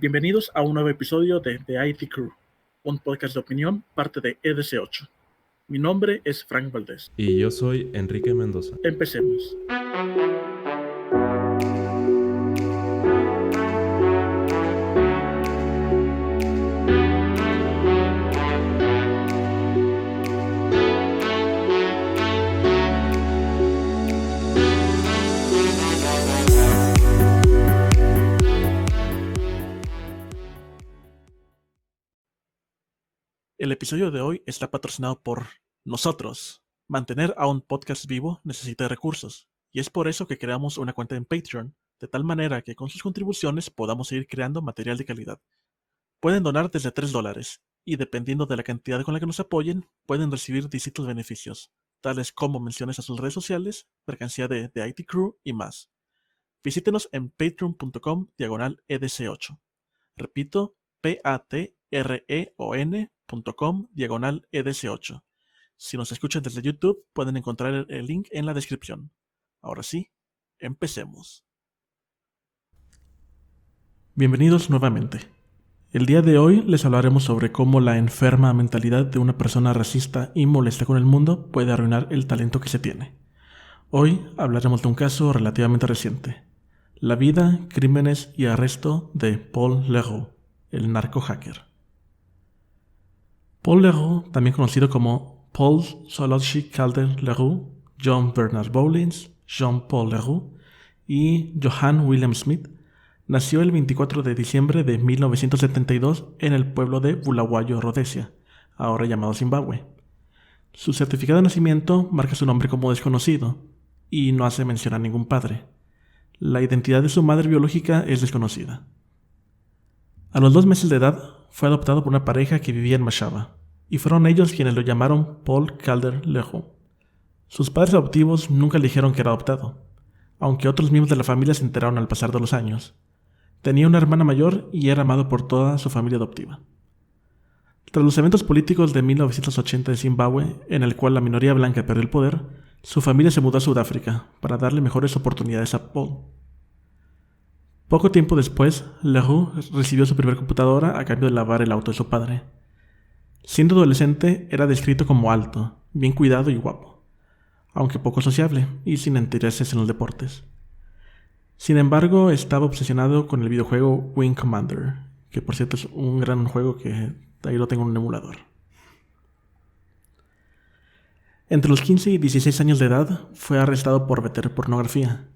Bienvenidos a un nuevo episodio de The IT Crew, un podcast de opinión, parte de EDC8. Mi nombre es Frank Valdés. Y yo soy Enrique Mendoza. Empecemos. El episodio de hoy está patrocinado por nosotros. Mantener a un podcast vivo necesita recursos, y es por eso que creamos una cuenta en Patreon, de tal manera que con sus contribuciones podamos seguir creando material de calidad. Pueden donar desde $3, y dependiendo de la cantidad con la que nos apoyen, pueden recibir distintos beneficios, tales como menciones a sus redes sociales, mercancía de The IT Crew y más. Visítenos en patreon.com/EDC8. Repito, patreon.com/EDC8. Si nos escuchan desde YouTube, pueden encontrar el link en la descripción. Ahora sí, empecemos. Bienvenidos nuevamente. El día de hoy les hablaremos sobre cómo la enferma mentalidad de una persona racista y molesta con el mundo puede arruinar el talento que se tiene. Hoy hablaremos de un caso relativamente reciente: la vida, crímenes y arresto de Paul Leroux, el narco hacker. Paul Leroux, también conocido como Paul Solowski Calder Leroux, John Bernard Bowlins, Jean-Paul Leroux y Johann William Smith, nació el 24 de diciembre de 1972 en el pueblo de Bulawayo, Rodesia, ahora llamado Zimbabue. Su certificado de nacimiento marca su nombre como desconocido y no hace mención a ningún padre. La identidad de su madre biológica es desconocida. A los 2 meses de edad fue adoptado por una pareja que vivía en Mashaba, y fueron ellos quienes lo llamaron Paul Calder Leroux. Sus padres adoptivos nunca le dijeron que era adoptado, aunque otros miembros de la familia se enteraron al pasar de los años. Tenía una hermana mayor y era amado por toda su familia adoptiva. Tras los eventos políticos de 1980 de Zimbabue, en el cual la minoría blanca perdió el poder, su familia se mudó a Sudáfrica para darle mejores oportunidades a Paul. Poco tiempo después, Leroux recibió su primera computadora a cambio de lavar el auto de su padre. Siendo adolescente, era descrito como alto, bien cuidado y guapo, aunque poco sociable y sin intereses en los deportes. Sin embargo, estaba obsesionado con el videojuego Wing Commander, que por cierto es un gran juego que ahí lo tengo en un emulador. Entre los 15 y 16 años de edad, fue arrestado por meter pornografía.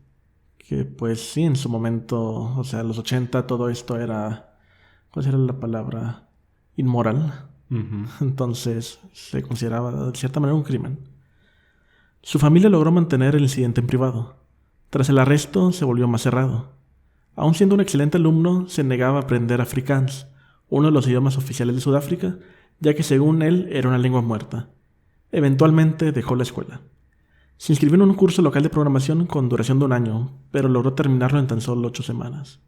Que pues sí, en su momento, o sea, los 80, todo esto era, ¿cuál era la palabra? Inmoral. Entonces se consideraba de cierta manera un crimen. Su familia logró mantener el incidente en privado. Tras el arresto se volvió más cerrado. Aun siendo un excelente alumno, se negaba a aprender afrikaans, uno de los idiomas oficiales de Sudáfrica, ya que según él era una lengua muerta. Eventualmente dejó la escuela. Se inscribió en un curso local de programación con duración de 1 año, pero logró terminarlo en tan solo 8 semanas.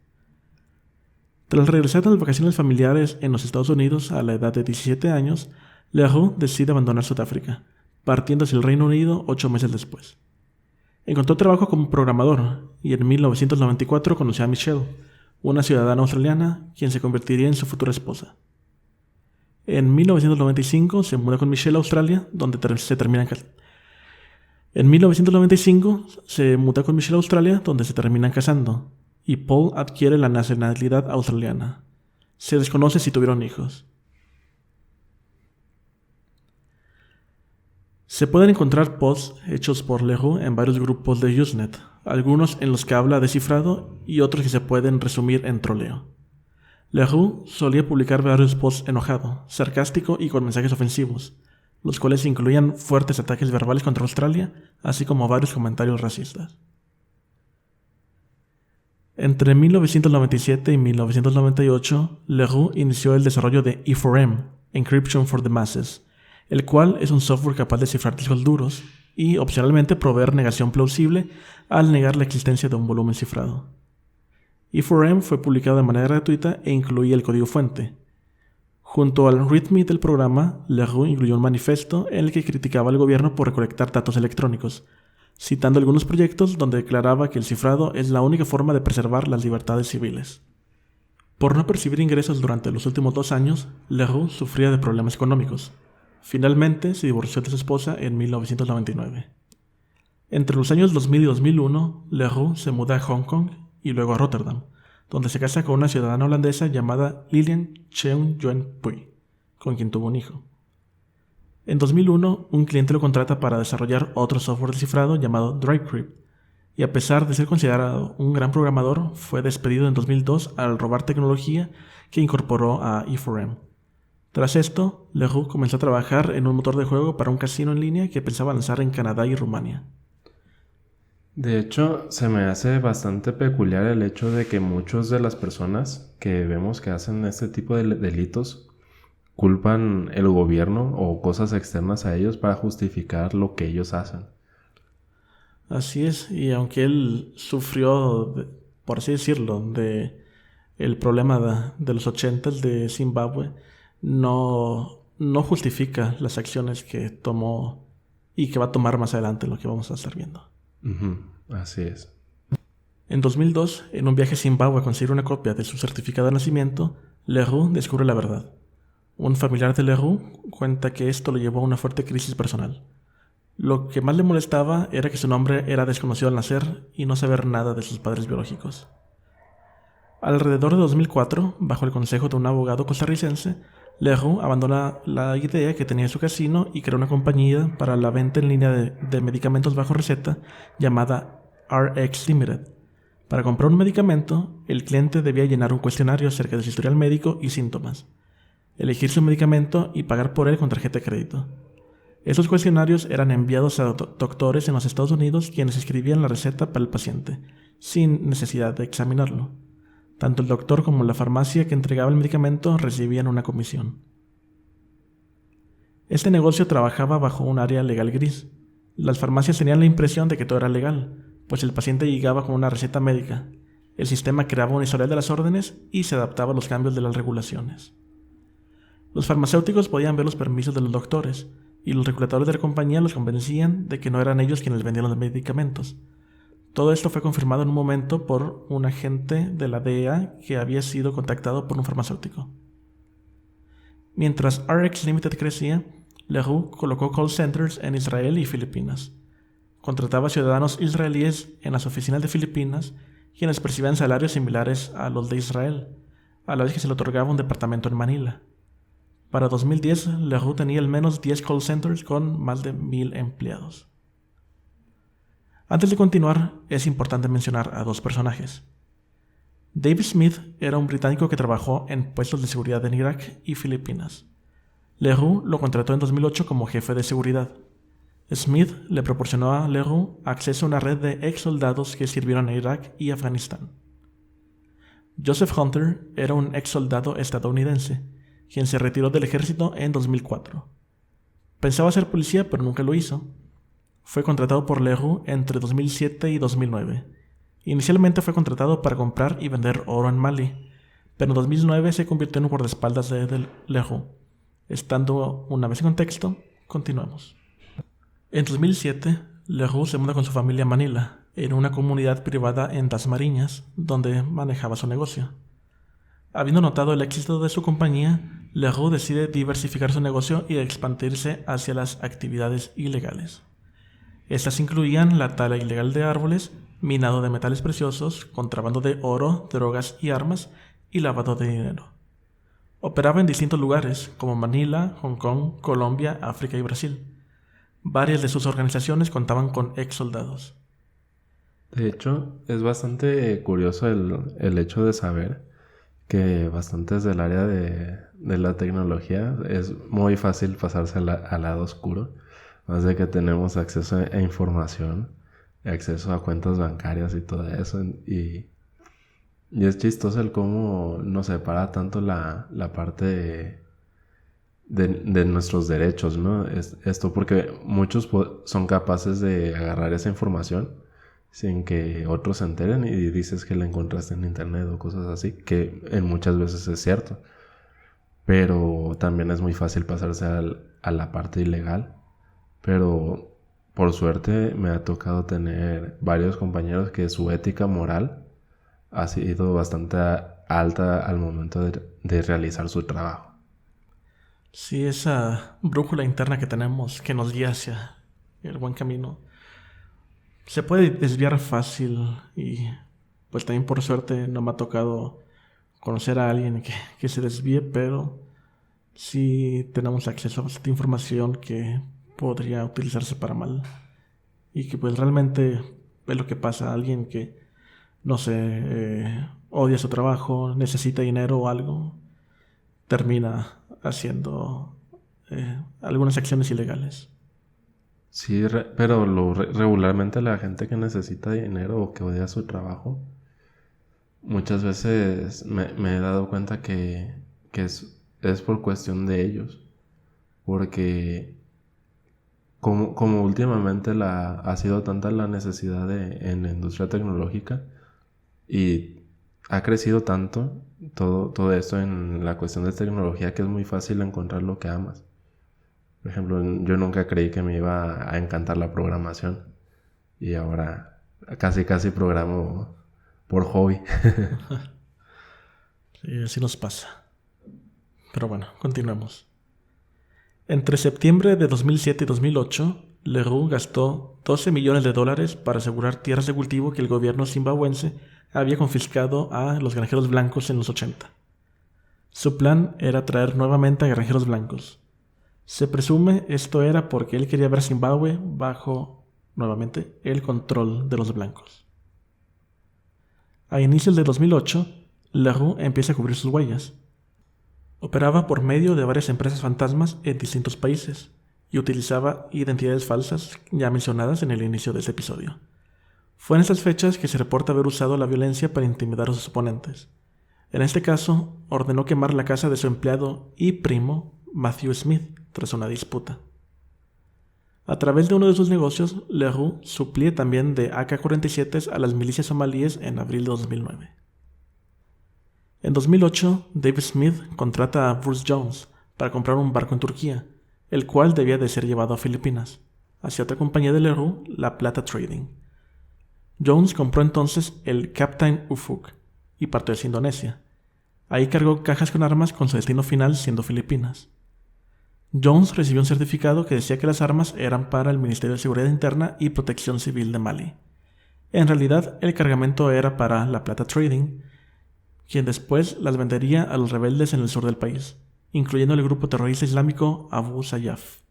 Tras regresar de las vacaciones familiares en los Estados Unidos a la edad de 17 años, Leroux decide abandonar Sudáfrica, partiendo hacia el Reino Unido 8 meses después. Encontró trabajo como programador y en 1994 conoció a Michelle, una ciudadana australiana, quien se convertiría en su futura esposa. En 1995 se mudó con Michelle a Australia, donde se terminan casando, y Paul adquiere la nacionalidad australiana. Se desconoce si tuvieron hijos. Se pueden encontrar posts hechos por Leroux en varios grupos de Usenet, algunos en los que habla de cifrado y otros que se pueden resumir en troleo. Leroux solía publicar varios posts enojado, sarcástico y con mensajes ofensivos, los cuales incluían fuertes ataques verbales contra Australia, así como varios comentarios racistas. Entre 1997 y 1998, Leroux inició el desarrollo de E4M, Encryption for the Masses, el cual es un software capaz de cifrar discos duros y, opcionalmente, proveer negación plausible al negar la existencia de un volumen cifrado. E4M fue publicado de manera gratuita e incluía el código fuente. Junto al README del programa, Leroux incluyó un manifiesto en el que criticaba al gobierno por recolectar datos electrónicos, citando algunos proyectos donde declaraba que el cifrado es la única forma de preservar las libertades civiles. Por no percibir ingresos durante los últimos 2 años, Leroux sufría de problemas económicos. Finalmente se divorció de su esposa en 1999. Entre los años 2000 y 2001, Leroux se muda a Hong Kong y luego a Rotterdam, donde se casa con una ciudadana holandesa llamada Lilian Cheung Yuen Pui, con quien tuvo un hijo. En 2001, un cliente lo contrata para desarrollar otro software de cifrado llamado DriveCrypt, y a pesar de ser considerado un gran programador, fue despedido en 2002 al robar tecnología que incorporó a E4M. Tras esto, Leroux comenzó a trabajar en un motor de juego para un casino en línea que pensaba lanzar en Canadá y Rumania. De hecho, se me hace bastante peculiar el hecho de que muchas de las personas que vemos que hacen este tipo de delitos culpan el gobierno o cosas externas a ellos para justificar lo que ellos hacen. Así es, y aunque él sufrió, por así decirlo, de el problema de los 80 de Zimbabue, no justifica las acciones que tomó y que va a tomar más adelante, lo que vamos a estar viendo. Así es. En 2002, en un viaje a Zimbabue a conseguir una copia de su certificado de nacimiento, Leroux descubre la verdad. Un familiar de Leroux cuenta que esto lo llevó a una fuerte crisis personal. Lo que más le molestaba era que su nombre era desconocido al nacer y no saber nada de sus padres biológicos. Alrededor de 2004, bajo el consejo de un abogado costarricense, Leroux abandona la idea que tenía su casino y creó una compañía para la venta en línea de medicamentos bajo receta llamada RX Limited. Para comprar un medicamento, el cliente debía llenar un cuestionario acerca de su historial médico y síntomas, elegir su medicamento y pagar por él con tarjeta de crédito. Estos cuestionarios eran enviados a doctores en los Estados Unidos, quienes escribían la receta para el paciente, sin necesidad de examinarlo. Tanto el doctor como la farmacia que entregaba el medicamento recibían una comisión. Este negocio trabajaba bajo un área legal gris. Las farmacias tenían la impresión de que todo era legal, pues el paciente llegaba con una receta médica. El sistema creaba un historial de las órdenes y se adaptaba a los cambios de las regulaciones. Los farmacéuticos podían ver los permisos de los doctores, y los reguladores de la compañía los convencían de que no eran ellos quienes vendían los medicamentos. Todo esto fue confirmado en un momento por un agente de la DEA que había sido contactado por un farmacéutico. Mientras RX Limited crecía, Leroux colocó call centers en Israel y Filipinas. Contrataba ciudadanos israelíes en las oficinas de Filipinas, quienes percibían salarios similares a los de Israel, a la vez que se le otorgaba un departamento en Manila. Para 2010, Leroux tenía al menos 10 call centers con más de 1,000 empleados. Antes de continuar, es importante mencionar a 2 personajes. David Smith era un británico que trabajó en puestos de seguridad en Irak y Filipinas. Leroux lo contrató en 2008 como jefe de seguridad. Smith le proporcionó a Leroux acceso a una red de ex soldados que sirvieron en Irak y Afganistán. Joseph Hunter era un ex soldado estadounidense, quien se retiró del ejército en 2004. Pensaba ser policía, pero nunca lo hizo. Fue contratado por Leroux entre 2007 y 2009. Inicialmente fue contratado para comprar y vender oro en Mali, pero en 2009 se convirtió en un guardaespaldas de Leroux. Estando una vez en contexto, continuamos. En 2007, Leroux se muda con su familia a Manila, en una comunidad privada en Dasmariñas, donde manejaba su negocio. Habiendo notado el éxito de su compañía, Leroux decide diversificar su negocio y expandirse hacia las actividades ilegales. Estas incluían la tala ilegal de árboles, minado de metales preciosos, contrabando de oro, drogas y armas, y lavado de dinero. Operaba en distintos lugares, como Manila, Hong Kong, Colombia, África y Brasil. Varias de sus organizaciones contaban con ex soldados. De hecho, es bastante curioso el hecho de saber que bastantes del área de la tecnología es muy fácil pasarse al lado oscuro. Más de que tenemos acceso a información, acceso a cuentas bancarias y todo eso. Y es chistoso el cómo nos separa tanto la parte de nuestros derechos, ¿no? Esto porque muchos son capaces de agarrar esa información sin que otros se enteren y dices que la encontraste en internet o cosas así, que en muchas veces es cierto. Pero también es muy fácil pasarse a la parte ilegal. Pero por suerte me ha tocado tener varios compañeros que su ética moral ha sido bastante alta al momento de realizar su trabajo. Sí, esa brújula interna que tenemos que nos guía hacia el buen camino se puede desviar fácil y pues también por suerte no me ha tocado conocer a alguien que se desvíe, pero sí tenemos acceso a esta información que podría utilizarse para mal y que pues realmente es lo que pasa a alguien que, no sé, odia su trabajo, necesita dinero o algo, termina haciendo algunas acciones ilegales. Sí, pero regularmente la gente que necesita dinero o que odia su trabajo, muchas veces me he dado cuenta que es por cuestión de ellos. Porque como últimamente ha sido tanta la necesidad en la industria tecnológica y ha crecido tanto todo esto en la cuestión de tecnología que es muy fácil encontrar lo que amas. Por ejemplo, yo nunca creí que me iba a encantar la programación y ahora casi programo por hobby. Sí, así nos pasa. Pero bueno, continuemos. Entre septiembre de 2007 y 2008, Leroux gastó $12 millones para asegurar tierras de cultivo que el gobierno zimbabuense había confiscado a los granjeros blancos en los 80. Su plan era traer nuevamente a granjeros blancos. Se presume esto era porque él quería ver Zimbabue bajo, nuevamente, el control de los blancos. A inicios de 2008, Leroux empieza a cubrir sus huellas. Operaba por medio de varias empresas fantasmas en distintos países y utilizaba identidades falsas ya mencionadas en el inicio de este episodio. Fue en estas fechas que se reporta haber usado la violencia para intimidar a sus oponentes. En este caso, ordenó quemar la casa de su empleado y primo, Matthew Smith, tras una disputa. A través de uno de sus negocios, Leroux suplía también de AK-47 a las milicias somalíes en abril de 2009. En 2008, David Smith contrata a Bruce Jones para comprar un barco en Turquía, el cual debía de ser llevado a Filipinas, hacia otra compañía de Leroux, La Plata Trading. Jones compró entonces el Captain Ufuk y partió hacia Indonesia. Ahí cargó cajas con armas con su destino final siendo Filipinas. Jones recibió un certificado que decía que las armas eran para el Ministerio de Seguridad Interna y Protección Civil de Mali. En realidad, el cargamento era para La Plata Trading, quien después las vendería a los rebeldes en el sur del país, incluyendo el grupo terrorista islámico Abu Sayyaf.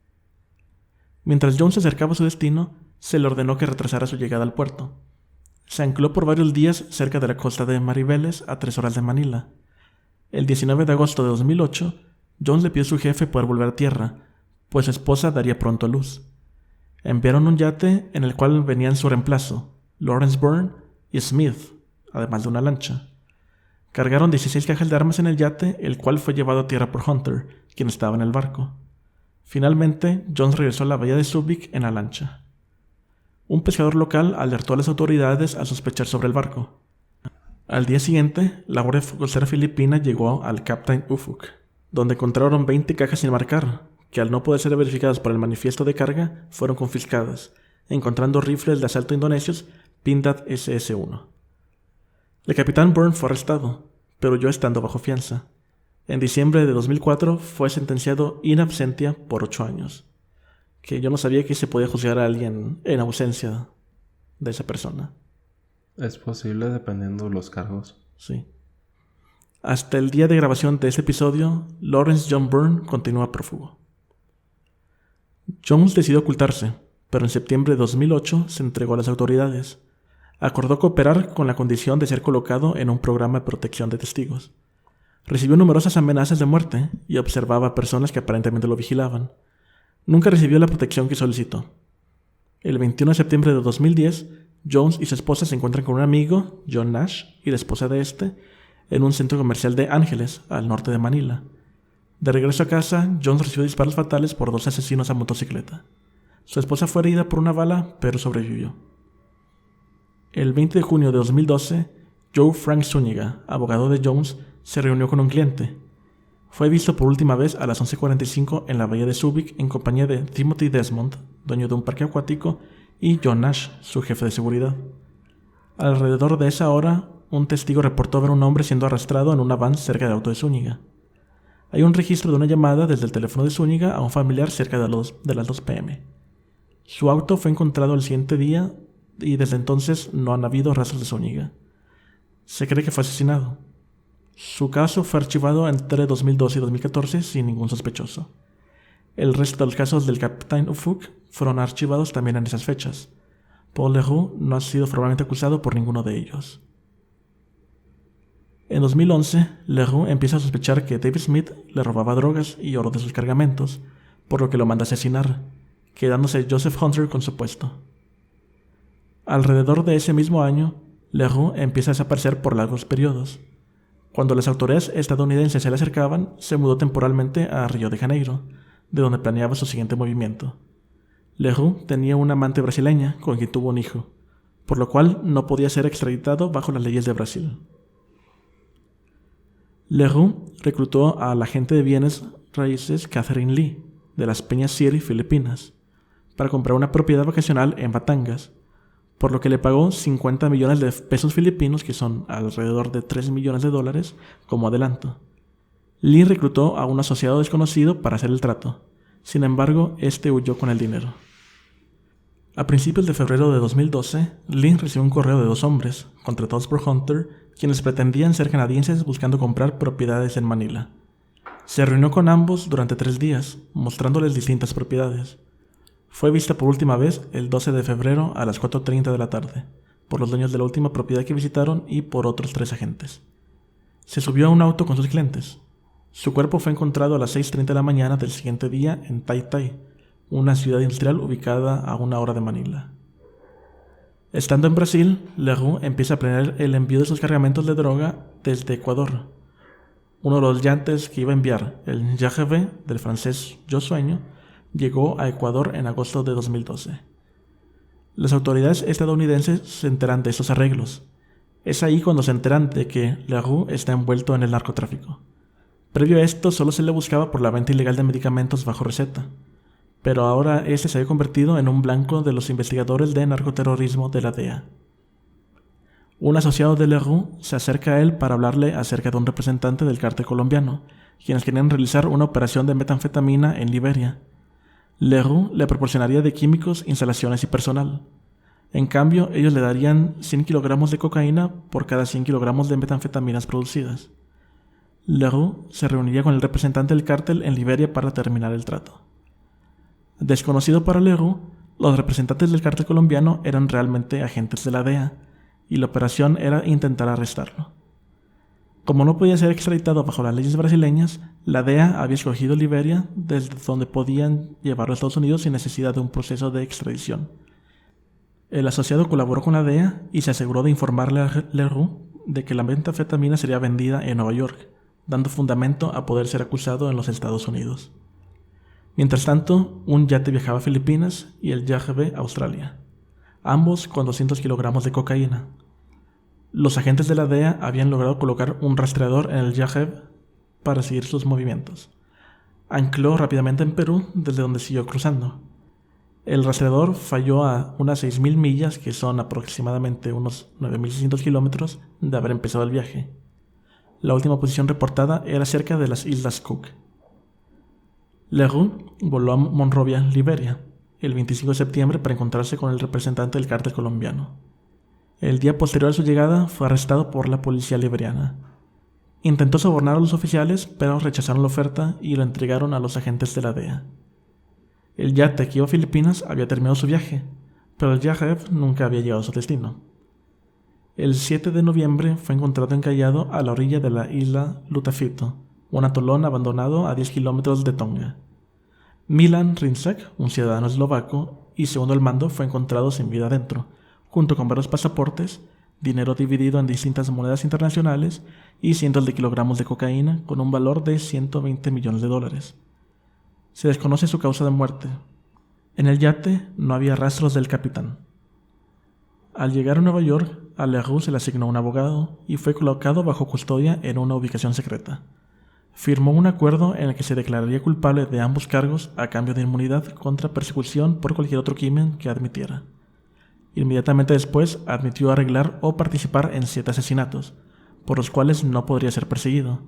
Mientras Jones se acercaba a su destino, se le ordenó que retrasara su llegada al puerto. Se ancló por varios días cerca de la costa de Mariveles, a 3 horas de Manila. El 19 de agosto de 2008, Jones le pidió a su jefe poder volver a tierra, pues su esposa daría pronto a luz. Enviaron un yate en el cual venían su reemplazo, Lawrence Byrne y Smith, además de una lancha. Cargaron 16 cajas de armas en el yate, el cual fue llevado a tierra por Hunter, quien estaba en el barco. Finalmente, Jones regresó a la bahía de Subic en la lancha. Un pescador local alertó a las autoridades al sospechar sobre el barco. Al día siguiente, la Guardia Costera Filipina llegó al Captain Ufuk, donde encontraron 20 cajas sin marcar, que al no poder ser verificadas por el manifiesto de carga, fueron confiscadas, encontrando rifles de asalto indonesios Pindad SS-1. El capitán Byrne fue arrestado, pero yo estando bajo fianza. En diciembre de 2004 fue sentenciado in absentia por 8 años, que yo no sabía que se podía juzgar a alguien en ausencia de esa persona. Es posible dependiendo de los cargos. Sí. Hasta el día de grabación de este episodio, Lawrence John Byrne continúa prófugo. Jones decidió ocultarse, pero en septiembre de 2008 se entregó a las autoridades. Acordó cooperar con la condición de ser colocado en un programa de protección de testigos. Recibió numerosas amenazas de muerte y observaba a personas que aparentemente lo vigilaban. Nunca recibió la protección que solicitó. El 21 de septiembre de 2010, Jones y su esposa se encuentran con un amigo, John Nash, y la esposa de este, en un centro comercial de Ángeles, al norte de Manila. De regreso a casa, Jones recibió disparos fatales por 2 asesinos a motocicleta. Su esposa fue herida por una bala, pero sobrevivió. El 20 de junio de 2012, Joe Frank Zúñiga, abogado de Jones, se reunió con un cliente. Fue visto por última vez a las 11:45 en la bahía de Subic en compañía de Timothy Desmond, dueño de un parque acuático, y John Nash, su jefe de seguridad. Alrededor de esa hora, un testigo reportó ver a un hombre siendo arrastrado en una van cerca del auto de Zúñiga. Hay un registro de una llamada desde el teléfono de Zúñiga a un familiar cerca de las 2 p.m. Su auto fue encontrado el siguiente día y desde entonces no han habido rastros de Zúñiga. Se cree que fue asesinado. Su caso fue archivado entre 2012 y 2014 sin ningún sospechoso. El resto de los casos del capitán Ufuk fueron archivados también en esas fechas. Paul Leroux no ha sido formalmente acusado por ninguno de ellos. En 2011, Leroux empieza a sospechar que David Smith le robaba drogas y oro de sus cargamentos, por lo que lo manda a asesinar, quedándose Joseph Hunter con su puesto. Alrededor de ese mismo año, Leroux empieza a desaparecer por largos periodos. Cuando las autoridades estadounidenses se le acercaban, se mudó temporalmente a Río de Janeiro, de donde planeaba su siguiente movimiento. Leroux tenía una amante brasileña con quien tuvo un hijo, por lo cual no podía ser extraditado bajo las leyes de Brasil. Leroux reclutó a la agente de bienes raíces Catherine Lee, de las Peñas Siri, Filipinas, para comprar una propiedad vacacional en Batangas, por lo que le pagó 50 millones de pesos filipinos, que son alrededor de 3 millones de dólares, como adelanto. Lee reclutó a un asociado desconocido para hacer el trato. Sin embargo, este huyó con el dinero. A principios de febrero de 2012, Lee recibió un correo de 2 hombres, contratados por Hunter, quienes pretendían ser canadienses buscando comprar propiedades en Manila. Se reunió con ambos durante 3 días, mostrándoles distintas propiedades. Fue vista por última vez el 12 de febrero a las 4:30 de la tarde, por los dueños de la última propiedad que visitaron y por otros 3 agentes. Se subió a un auto con sus clientes. Su cuerpo fue encontrado a las 6:30 de la mañana del siguiente día en Tai Tai, una ciudad industrial ubicada a 1 hora de Manila. Estando en Brasil, Leroux empieza a planear el envío de sus cargamentos de droga desde Ecuador. Uno de los yates que iba a enviar, el JGV del francés Yo Sueño, llegó a Ecuador en agosto de 2012. Las autoridades estadounidenses se enteran de estos arreglos. Es ahí cuando se enteran de que Leroux está envuelto en el narcotráfico. Previo a esto, solo se le buscaba por la venta ilegal de medicamentos bajo receta, pero ahora este se había convertido en un blanco de los investigadores de narcoterrorismo de la DEA. Un asociado de Leroux se acerca a él para hablarle acerca de un representante del cártel colombiano, quienes querían realizar una operación de metanfetamina en Liberia. Leroux le proporcionaría de químicos, instalaciones y personal. En cambio, ellos le darían 100 kilogramos de cocaína por cada 100 kilogramos de metanfetaminas producidas. Leroux se reuniría con el representante del cártel en Liberia para terminar el trato. Desconocido para Leroux, los representantes del cártel colombiano eran realmente agentes de la DEA, y la operación era intentar arrestarlo. Como no podía ser extraditado bajo las leyes brasileñas, la DEA había escogido Liberia desde donde podían llevarlo a Estados Unidos sin necesidad de un proceso de extradición. El asociado colaboró con la DEA y se aseguró de informarle a Leroux de que la metanfetamina sería vendida en Nueva York, dando fundamento a poder ser acusado en los Estados Unidos. Mientras tanto, un yate viajaba a Filipinas y el JGV a Australia, ambos con 200 kilogramos de cocaína. Los agentes de la DEA habían logrado colocar un rastreador en el JGV para seguir sus movimientos. Ancló rápidamente en Perú, desde donde siguió cruzando. El rastreador falló a unas 6.000 millas, que son aproximadamente unos 9.600 kilómetros, de haber empezado el viaje. La última posición reportada era cerca de las Islas Cook. Leroux voló a Monrovia, Liberia, el 25 de septiembre para encontrarse con el representante del cártel colombiano. El día posterior a su llegada fue arrestado por la policía liberiana. Intentó sobornar a los oficiales, pero rechazaron la oferta y lo entregaron a los agentes de la DEA. El yate que iba a Filipinas había terminado su viaje, pero el JGV nunca había llegado a su destino. El 7 de noviembre fue encontrado encallado a la orilla de la isla Lutafito, un atolón abandonado a 10 kilómetros de Tonga. Milan Rinčák, un ciudadano eslovaco y segundo al mando, fue encontrado sin vida adentro, junto con varios pasaportes, dinero dividido en distintas monedas internacionales y cientos de kilogramos de cocaína con un valor de 120 millones de dólares. Se desconoce su causa de muerte. En el yate no había rastros del capitán. Al llegar a Nueva York, a Leroux se le asignó un abogado y fue colocado bajo custodia en una ubicación secreta. Firmó un acuerdo en el que se declararía culpable de ambos cargos a cambio de inmunidad contra persecución por cualquier otro crimen que admitiera. Inmediatamente después admitió arreglar o participar en 7 asesinatos, por los cuales no podría ser perseguido,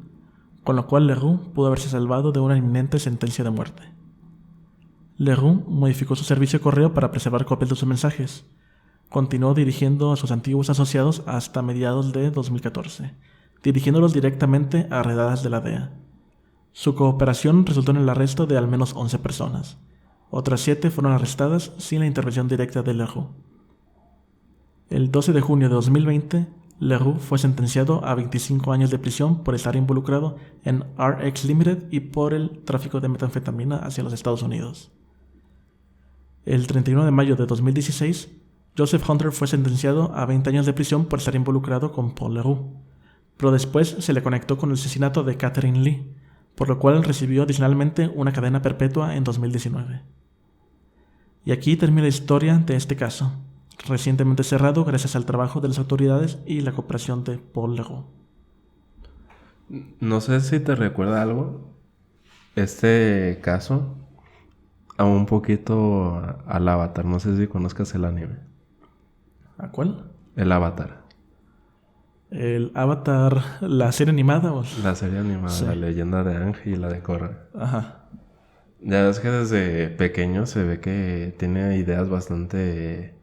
con lo cual Leroux pudo haberse salvado de una inminente sentencia de muerte. Leroux modificó su servicio de correo para preservar copias de sus mensajes. Continuó dirigiendo a sus antiguos asociados hasta mediados de 2014, dirigiéndolos directamente a redadas de la DEA. Su cooperación resultó en el arresto de al menos 11 personas. Otras 7 fueron arrestadas sin la intervención directa de Leroux. El 12 de junio de 2020, Leroux fue sentenciado a 25 años de prisión por estar involucrado en RX Limited y por el tráfico de metanfetamina hacia los Estados Unidos. El 31 de mayo de 2016, Joseph Hunter fue sentenciado a 20 años de prisión por estar involucrado con Paul Leroux, pero después se le conectó con el asesinato de Catherine Lee, por lo cual recibió adicionalmente una cadena perpetua en 2019. Y aquí termina la historia de este caso, recientemente cerrado gracias al trabajo de las autoridades y la cooperación de Paul Leroux. No sé si te recuerda algo este caso a un poquito al Avatar. No sé si conozcas el anime. ¿A cuál? El Avatar. El Avatar, la serie animada. La serie animada, sí. La leyenda de Aang y la de Korra. Ajá. Ya ves que desde pequeño se ve que tiene ideas bastante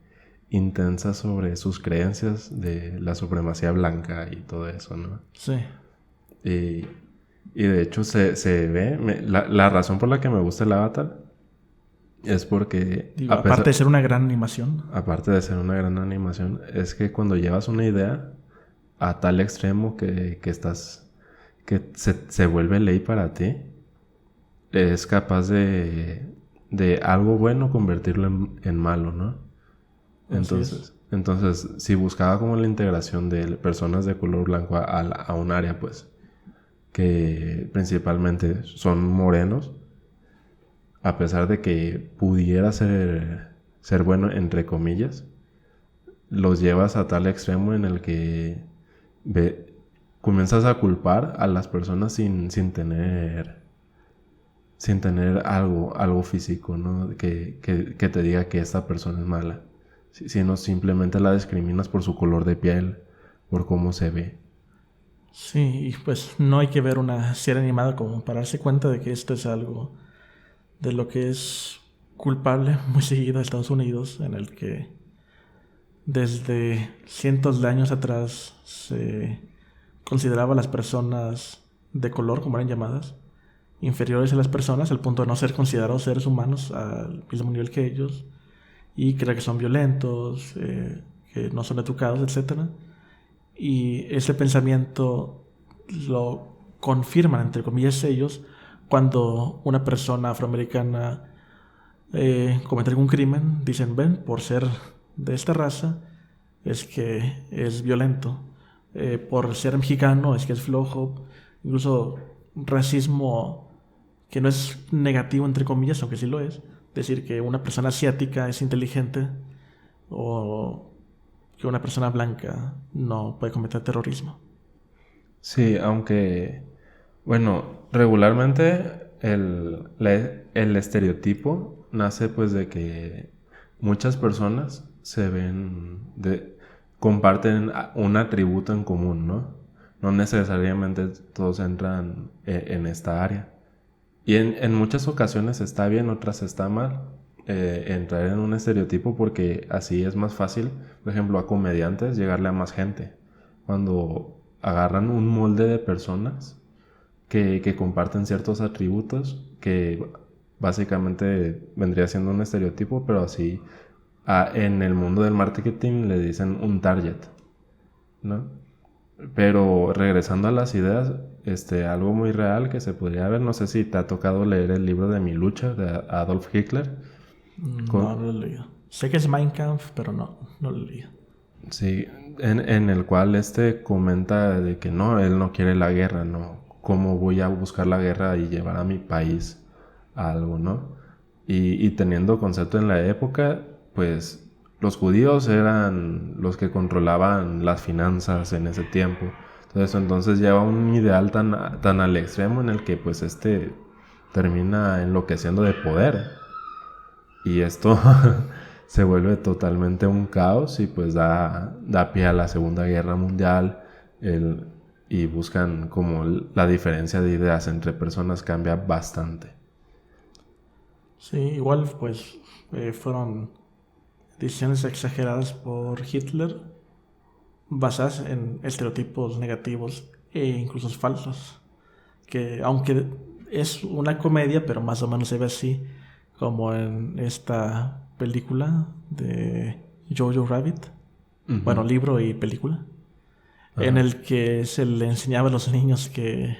intensas sobre sus creencias de la supremacía blanca y todo eso, ¿no? Sí. Y de hecho se ve... La razón por la que me gusta el Avatar es porque... Digo, aparte de ser una gran animación. Aparte de ser una gran animación, es que cuando llevas una idea a tal extremo que estás... que se vuelve ley para ti, es capaz de algo bueno convertirlo en malo, ¿no? Entonces, si buscaba como la integración de personas de color blanco a un área, pues, que principalmente son morenos, a pesar de que pudiera ser bueno, entre comillas, los llevas a tal extremo en el que comienzas a culpar a las personas sin tener algo físico, ¿no? Que te diga que esta persona es mala. Sino simplemente la discriminas por su color de piel, por cómo se ve. Sí, y pues no hay que ver una serie animada como para darse cuenta de que esto es algo de lo que es culpable muy seguido a Estados Unidos, en el que desde cientos de años atrás se consideraba a las personas de color, como eran llamadas, inferiores a las personas al punto de no ser considerados seres humanos al mismo nivel que ellos, y creer que son violentos, que no son educados, etc. Y ese pensamiento lo confirman, entre comillas, ellos cuando una persona afroamericana comete algún crimen. Dicen, ven, por ser de esta raza es que es violento, por ser mexicano es que es flojo. Incluso racismo que no es negativo, entre comillas, aunque sí lo es. Decir que una persona asiática es inteligente o que una persona blanca no puede cometer terrorismo. Sí, aunque, bueno, regularmente el estereotipo nace pues de que muchas personas comparten un atributo en común, ¿no? No necesariamente todos entran en esta área. Y en muchas ocasiones está bien, otras está mal entrar en un estereotipo, porque así es más fácil, por ejemplo, a comediantes llegarle a más gente. Cuando agarran un molde de personas que comparten ciertos atributos, que básicamente vendría siendo un estereotipo, pero así en el mundo del marketing le dicen un target, ¿no? Pero regresando a las ideas, algo muy real que se podría ver, no sé si te ha tocado leer el libro de Mi lucha de Adolf Hitler. No lo he leído. Sé que es Mein Kampf, pero no lo he leído. Sí, en el cual comenta de que no, él no quiere la guerra, ¿no? ¿Cómo voy a buscar la guerra y llevar a mi país a algo, ¿no? Y teniendo concepto en la época, pues los judíos eran los que controlaban las finanzas en ese tiempo. Entonces lleva un ideal tan al extremo en el que pues termina enloqueciendo de poder. Y esto se vuelve totalmente un caos y pues da pie a la Segunda Guerra Mundial. Y buscan como la diferencia de ideas entre personas cambia bastante. Sí, igual pues fueron decisiones exageradas por Hitler basadas en estereotipos negativos e incluso falsos. Que aunque es una comedia, pero más o menos se ve así, como en esta película de Jojo Rabbit, bueno, Ujú. libro y película, en Ajá. el que se le enseñaba a los niños que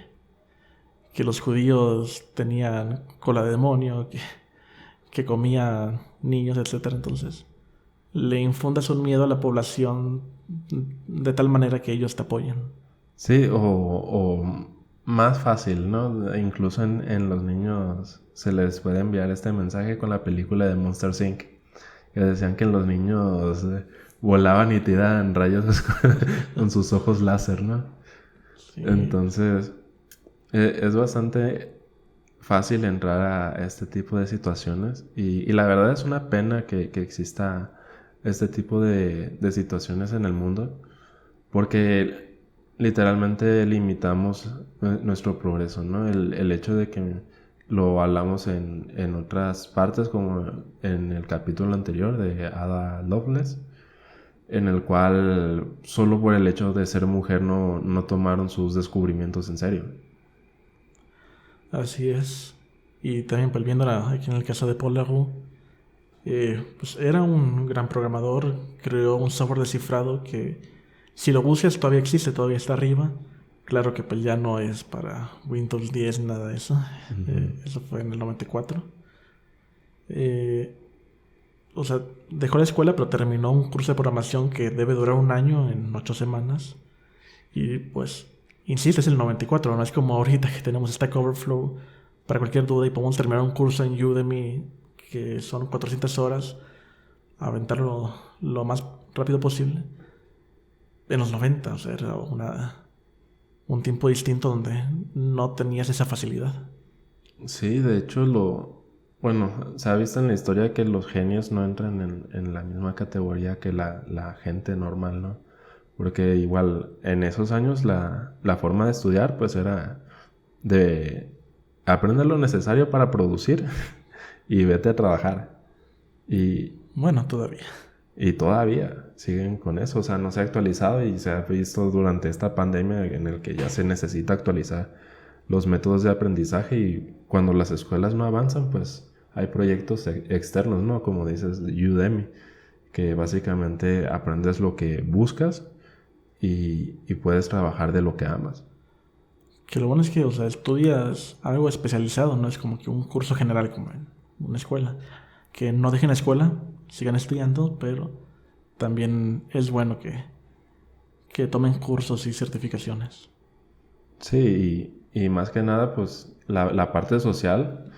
los judíos tenían cola de demonio, que comían niños, etcétera. Entonces, le infundas un miedo a la población de tal manera que ellos te apoyen. Sí, o más fácil, ¿no? Incluso en los niños se les puede enviar este mensaje con la película de Monster Inc. Que decían que los niños volaban y tiraban rayos con sus ojos láser, ¿no? Sí, Entonces, es bastante fácil entrar a este tipo de situaciones y la verdad es una pena que exista este tipo de situaciones en el mundo porque literalmente limitamos nuestro progreso, ¿no? El hecho de que lo hablamos en otras partes, como en el capítulo anterior de Ada Lovelace, en el cual solo por el hecho de ser mujer no tomaron sus descubrimientos en serio. así es. Y también volviendo aquí en el caso de Paul Leroux, pues era un gran programador, creó un software descifrado que si lo buscas todavía existe, todavía está arriba. Claro que pues ya no es para Windows 10 ni nada de eso. Ujú. Eso fue en el 94. Eh, o sea, dejó la escuela, pero terminó un curso de programación que debe durar un año en 8 semanas. Y pues, insiste, es el 94, no es como ahorita que tenemos Stack Overflow para cualquier duda y podemos terminar un curso en Udemy que son 400 horas, aventarlo lo más rápido posible. En los 90, o sea, era un tiempo distinto donde no tenías esa facilidad. Sí, de hecho bueno, se ha visto en la historia que los genios no entran en la misma categoría que la gente normal, ¿no? Porque igual en esos años la forma de estudiar pues era de aprender lo necesario para producir y vete a trabajar. Y, Bueno, todavía. y todavía siguen con eso, o sea, no se ha actualizado y se ha visto durante esta pandemia en el que ya se necesita actualizar los métodos de aprendizaje y cuando las escuelas no avanzan, pues hay proyectos externos, ¿no? Como dices, Udemy, que básicamente aprendes lo que buscas y puedes trabajar de lo que amas. Que lo bueno es que, o sea, estudias algo especializado, no es como que un curso general como en una escuela. Que no dejen la escuela, sigan estudiando, pero también es bueno que tomen cursos y certificaciones. Sí, y más que nada, pues la parte social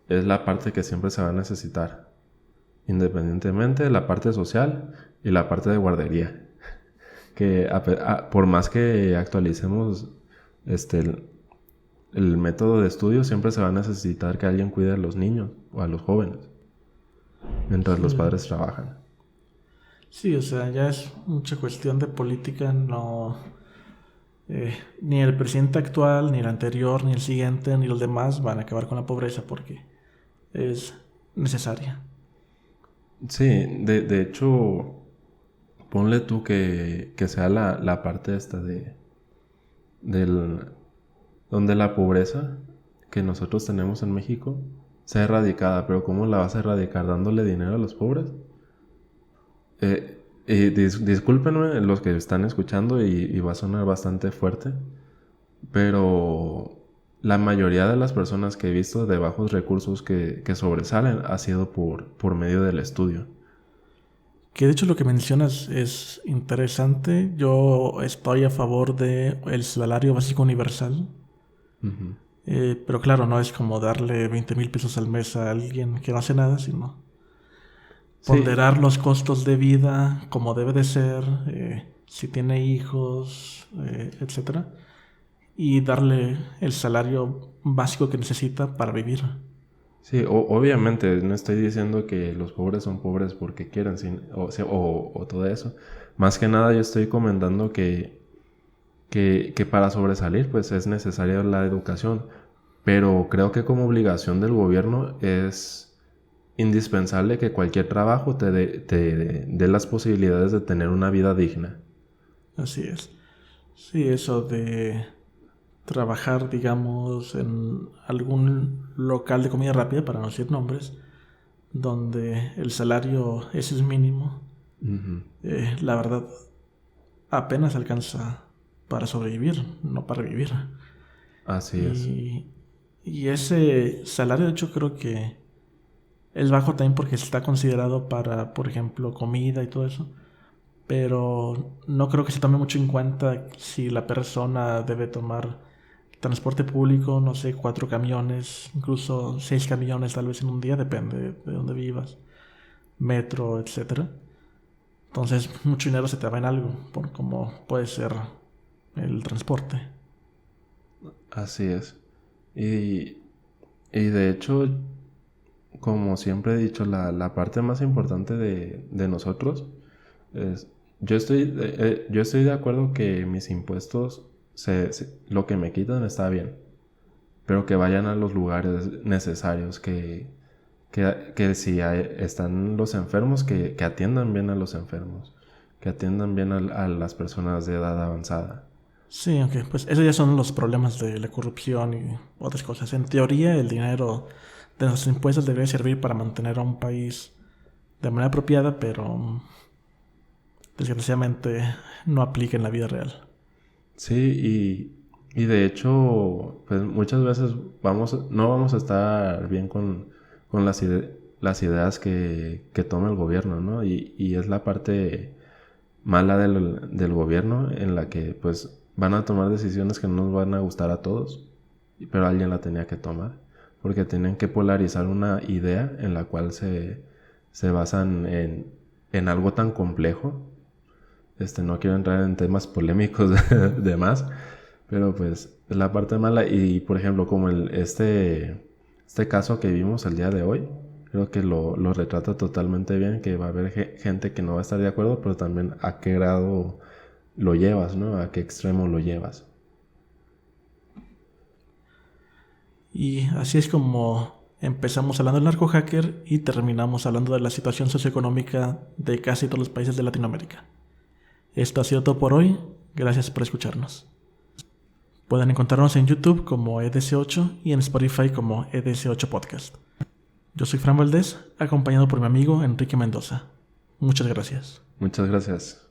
es la parte que siempre se va a necesitar, independientemente de la parte social y la parte de guardería. Que por más que actualicemos este, el método de estudio, siempre se va a necesitar que alguien cuide a los niños o a los jóvenes mientras los Sí, padres trabajan. sí, o sea, ya es mucha cuestión de política, no... ni el presidente actual, ni el anterior, ni el siguiente, ni los demás van a acabar con la pobreza porque es necesaria. Sí, de hecho, ponle tú que sea la parte esta del, donde la pobreza que nosotros tenemos en México sea erradicada, pero ¿cómo la vas a erradicar? ¿Dándole dinero a los pobres? Discúlpenme los que están escuchando y va a sonar bastante fuerte, pero la mayoría de las personas que he visto de bajos recursos que sobresalen ha sido por medio del estudio. Que de hecho lo que mencionas es interesante. Yo estoy a favor de el salario básico universal. Ujú. Pero claro, no es como darle 20,000 pesos al mes a alguien que no hace nada, sino Sí, ponderar los costos de vida como debe de ser, si tiene hijos, etcétera, y darle el salario básico que necesita para vivir. Sí, obviamente no estoy diciendo que los pobres son pobres porque quieren, o todo eso. Más que nada yo estoy comentando que para sobresalir pues es necesaria la educación, pero creo que como obligación del gobierno es indispensable que cualquier trabajo te dé las posibilidades de tener una vida digna. Así es. Sí, eso de trabajar, digamos, en algún local de comida rápida, para no decir nombres, donde el salario ese es mínimo, Ujú. la verdad apenas alcanza para sobrevivir, no para vivir. Así es. Y, y ese salario, de hecho, creo que es bajo también porque está considerado para, por ejemplo, comida y todo eso. Pero no creo que se tome mucho en cuenta si la persona debe tomar transporte público, no sé, 4 camiones, incluso 6 camiones tal vez en un día, depende de dónde vivas, metro, etcétera. Entonces mucho dinero se te va en algo, por como puede ser el transporte. Así es. Y, y de hecho, como siempre he dicho, la parte más importante de nosotros es, yo estoy de acuerdo que mis impuestos, lo que me quitan está bien, pero que vayan a los lugares necesarios, que si están los enfermos, que atiendan bien a los enfermos, que atiendan bien a las personas de edad avanzada. Sí, aunque pues esos ya son los problemas de la corrupción y otras cosas. En teoría, el dinero de nuestros impuestos debería servir para mantener a un país de manera apropiada, pero desgraciadamente no aplica en la vida real. Sí, y de hecho, pues muchas veces no vamos a estar bien con las ideas que toma el gobierno, ¿no? Y es la parte mala del gobierno en la que pues van a tomar decisiones que no nos van a gustar a todos, pero alguien la tenía que tomar, porque tienen que polarizar una idea en la cual se basan en algo tan complejo. No quiero entrar en temas polémicos de más, pero pues es la parte mala. Y por ejemplo, como este caso que vimos el día de hoy, creo que lo retrata totalmente bien, que va a haber gente que no va a estar de acuerdo, pero también a qué grado lo llevas, ¿no? A qué extremo lo llevas. Y así es como empezamos hablando del narco hacker y terminamos hablando de la situación socioeconómica de casi todos los países de Latinoamérica. Esto ha sido todo por hoy. Gracias por escucharnos. Pueden encontrarnos en YouTube como EDC8 y en Spotify como EDC8 Podcast. Yo soy Fran Valdés, acompañado por mi amigo Enrique Mendoza. Muchas gracias. Muchas gracias.